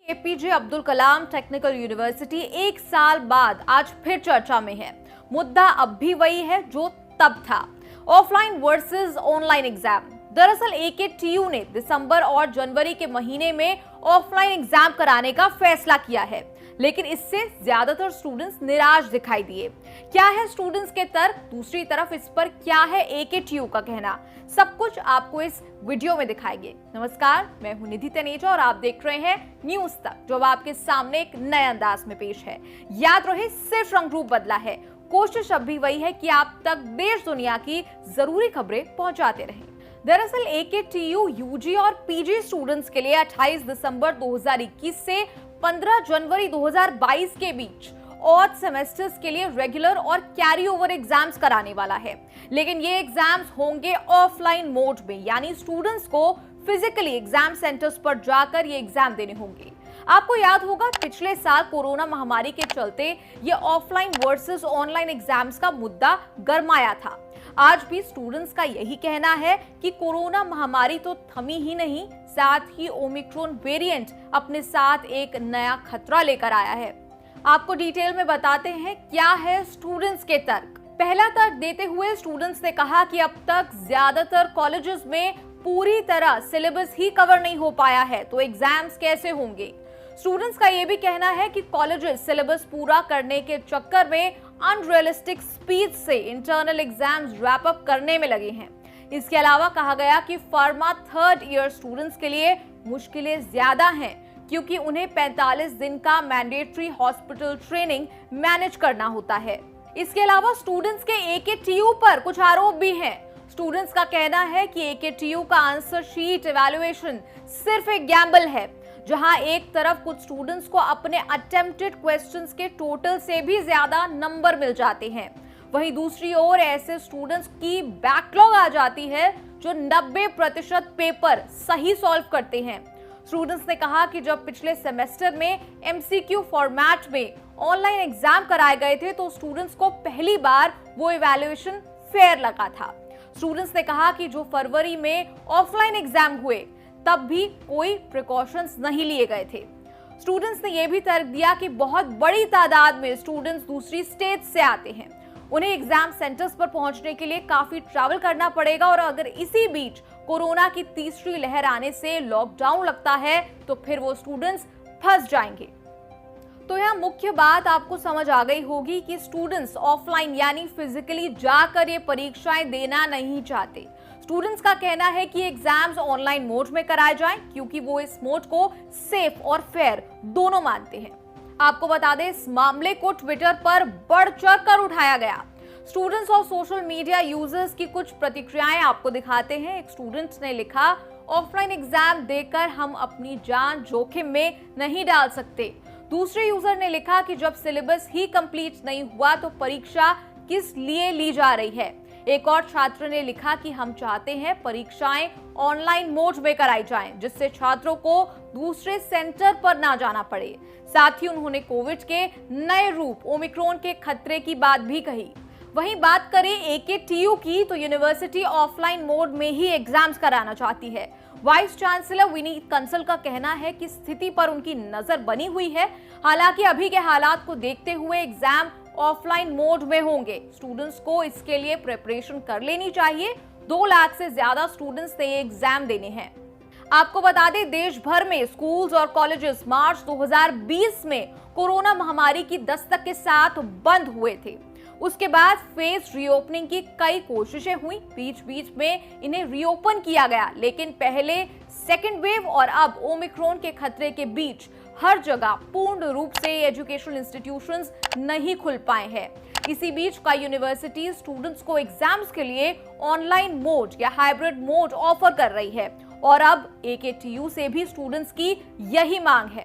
APJ Abdul Kalam technical university एक साल बाद आज फिर चर्चा में है। मुद्दा अब भी वही है जो तब था, ऑफलाइन वर्सेस ऑनलाइन एग्जाम। दरअसल एकेटीयू ने दिसंबर और जनवरी के महीने में ऑफलाइन एग्जाम कराने का फैसला किया है, लेकिन इससे ज्यादातर स्टूडेंट्स निराश दिखाई दिए। क्या है स्टूडेंट्स के तर्क, दूसरी तरफ इस पर क्या है एकेटीयू का कहना, सब कुछ आपको इस वीडियो में दिखाएंगे। नमस्कार, मैं हूं निधि तनेजा और आप देख रहे हैं न्यूज तक, जो आपके सामने एक नए अंदाज में पेश है। याद रहे, सिर्फ रंग रूप बदला है, कोशिश अब भी वही है कि आप तक देश दुनिया की जरूरी खबरें पहुंचाते रहें। दरअसल एकेटीयू यूजी और पीजी स्टूडेंट्स के लिए 28 दिसंबर 2021 से 15 जनवरी 2022 के बीच ऑड सेमेस्टर्स के लिए रेगुलर और कैरी ओवर एग्जाम्स कराने वाला है। लेकिन ये एग्जाम्स होंगे ऑफलाइन मोड में, यानी स्टूडेंट्स को फिजिकली एग्जाम सेंटर्स पर जाकर ये एग्जाम देने होंगे। आपको याद होगा, पिछले साल कोरोना महामारी के चलते ये ऑफलाइन वर्सेस ऑनलाइन एग्जाम्स का मुद्दा गरमाया था। आज भी स्टूडेंट्स का यही कहना है कि कोरोना महामारी तो थमी ही नहीं, साथ ही ओमिक्रॉन वेरिएंट अपने साथ एक नया खतरा लेकर आया है। आपको डिटेल में बताते हैं क्या है स्टूडेंट्स के तर्क। पहला तर्क देते हुए स्टूडेंट्स ने कहा कि अब तक ज्यादातर कॉलेजेस में पूरी तरह सिलेबस ही कवर नहीं हो पाया है, तो एग्जाम्स कैसे होंगे। स्टूडेंट्स का यह भी कहना है कि कॉलेजेस सिलेबस पूरा करने के चक्कर में अनरियलिस्टिक स्पीड से इंटरनल एग्जाम्स रैप अप करने में लगे हैं। इसके अलावा कहा गया कि फार्मा थर्ड ईयर स्टूडेंट्स के लिए मुश्किलें ज्यादा हैं, क्योंकि उन्हें 45 दिन का मैंडेटरी हॉस्पिटल ट्रेनिंग मैनेज करना होता है। इसके अलावा स्टूडेंट्स के एकेटीयू पर कुछ आरोप भी हैं। स्टूडेंट्स का कहना है कि एकेटीयू का आंसर शीट इवैल्यूएशन सिर्फ एक गैम्बल है, जहां एक तरफ कुछ स्टूडेंट्स को अपने अटेम्प्टेड क्वेश्चंस के टोटल से भी ज्यादा नंबर मिल जाते हैं, वहीं दूसरी ओर ऐसे स्टूडेंट्स की बैकलॉग आ जाती है जो 90% पेपर सही सॉल्व करते हैं। स्टूडेंट्स ने कहा कि जब पिछले सेमेस्टर में एमसीक्यू फॉर्मेट में ऑनलाइन एग्जाम कराए गए थे, तो स्टूडेंट्स को पहली बार वो इवैल्यूएशन फेयर लगा था। स्टूडेंट्स ने कहा कि जो फरवरी में ऑफलाइन एग्जाम हुए, तब भी कोई प्रिकॉशंस नहीं लिए गए थे। स्टूडेंट्स ने यह भी तर्क दिया कि बहुत बड़ी तादाद में स्टूडेंट्स दूसरी स्टेट से आते हैं, उन्हें एग्जाम सेंटर्स पर पहुंचने के लिए काफी ट्रैवल करना पड़ेगा, और अगर इसी बीच कोरोना की तीसरी लहर आने से लॉकडाउन लगता है, तो फिर वो स्टूडेंट्स फंस जाएंगे। तो यह मुख्य बात आपको समझ आ गई होगी कि स्टूडेंट्स ऑफलाइन यानी फिजिकली जाकर ये परीक्षाएं देना नहीं चाहते। स्टूडेंट्स का कहना है कि एग्जाम्स ऑनलाइन मोड में कराए जाएं, क्योंकि वो इस मोड को सेफ और फेयर दोनों मानते हैं। आपको बता दें, इस मामले को ट्विटर पर बढ़ चढ़कर उठाया गया। स्टूडेंट्स और सोशल मीडिया यूजर्स की कुछ प्रतिक्रियाएं आपको दिखाते हैं। एक स्टूडेंट ने लिखा, ऑफलाइन एग्जाम देकर हम अपनी जान जोखिम में नहीं डाल सकते। दूसरे यूजर ने लिखा कि जब सिलेबस ही कंप्लीट नहीं हुआ तो परीक्षा किस लिए ली जा रही है। एक और छात्र ने लिखा कि हम चाहते हैं परीक्षाएं ऑनलाइन मोड में कराई जाएं, जिससे छात्रों को दूसरे सेंटर पर ना जाना पड़े। साथ ही उन्होंने कोविड के नए रूप ओमिक्रॉन के खतरे की बात भी कही। वहीं बात करें एकेटीयू की, तो यूनिवर्सिटी ऑफलाइन मोड में ही एग्जाम्स कराना चाहती है। वाइस चांसलर विनीत कंसल का कहना है कि स्थिति पर उनकी नजर बनी हुई है। हालांकि अभी के हालात को देखते हुए एग्जाम ऑफलाइन मोड में होंगे। स्टूडेंट्स को इसके लिए प्रिपरेशन कर लेनी चाहिए। 2 लाख से ज्यादा स्टूडेंट्स ने एग्जाम देने हैं। आपको बता दें, देश भर में स्कूल्स और कॉलेजेस मार्च 2020 में कोरोना महामारी की दस्तक के साथ बंद हुए थे। उसके बाद फेज रीओपनिंग की कई कोशिशें हुई, बीच बीच में इन्हें रीओपन किया गया, लेकिन पहले सेकेंड वेव और अब ओमिक्रॉन के खतरे के बीच हर जगह पूर्ण रूप से एजुकेशनल इंस्टीट्यूशंस नहीं खुल पाए हैं। इसी बीच कई यूनिवर्सिटी स्टूडेंट्स को एग्जाम्स के लिए ऑनलाइन मोड या हाइब्रिड मोड ऑफर कर रही है, और अब एकेटीयू से भी स्टूडेंट्स की यही मांग है।